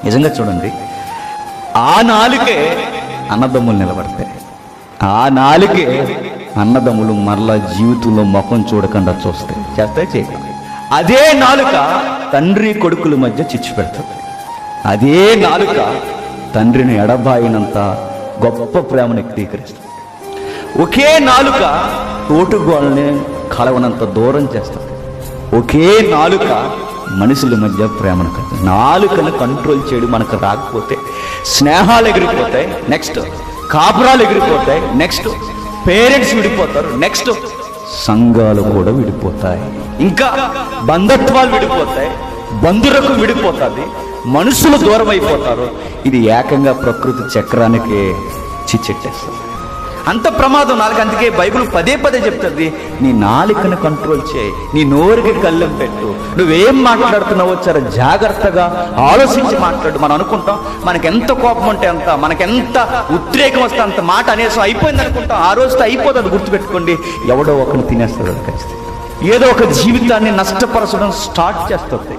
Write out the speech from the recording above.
నిజంగా చూడండి, ఆ నాలుకే అన్నదమ్ములు నిలబడతాయి. ఆ నాలుకే అన్నదమ్ములు మరలా జీవితంలో ముఖం చూడకుండా చేస్తాయి చేయడం. అదే నాలుక తండ్రి కొడుకుల మధ్య చిచ్చు పెడుతుంది. అదే నాలుక తండ్రిని ఎడబాయినంత గొప్ప ప్రేమను వ్యక్తీకరిస్తుంది. ఒకే నాలుక తోటుగోళ్ళని కలవనంత దూరం చేస్తుంది. ఒకే నాలుక మనుషుల మధ్య ప్రేమను కలుగుతుంది. నాలుకను కంట్రోల్ చేయడం మనకు రాకపోతే స్నేహాలు ఎగిరిపోతాయి, నెక్స్ట్ కాపురాలు ఎగిరిపోతాయి, నెక్స్ట్ పేరెంట్స్ విడిపోతారు, నెక్స్ట్ సంఘాలు కూడా విడిపోతాయి, ఇంకా బంధత్వాలు విడిపోతాయి, బంధురకం విడిపోతుంది, మనుషులు దూరం అయిపోతారు. ఇది ఏకంగా ప్రకృతి చక్రానికి చిచ్చెట్టేస్తుంది. అంత ప్రమాదం నాలుక. అందుకే బైబిల్ పదే పదే చెప్తుంది, నీ నాలుకను కంట్రోల్ చేయి, నీ నోరుకి కళ్ళెం పెట్టు, నువ్వేం మాట్లాడుతున్నావో చాలా జాగ్రత్తగా ఆలోచించి మాట్లాడు. మనం అనుకుంటాం మనకెంత కోపం ఉంటే అంత, మనకెంత ఉద్రేకం వస్తే అంత మాట అనేసం అయిపోయింది అనుకుంటాం. ఆ రోజుతో అయిపోతుంది. గుర్తుపెట్టుకోండి, ఎవడో ఒకరిని తినేస్తుంది ఖచ్చితంగా. ఏదో ఒక జీవితాన్ని నష్టపరచడం స్టార్ట్ చేస్తుంది.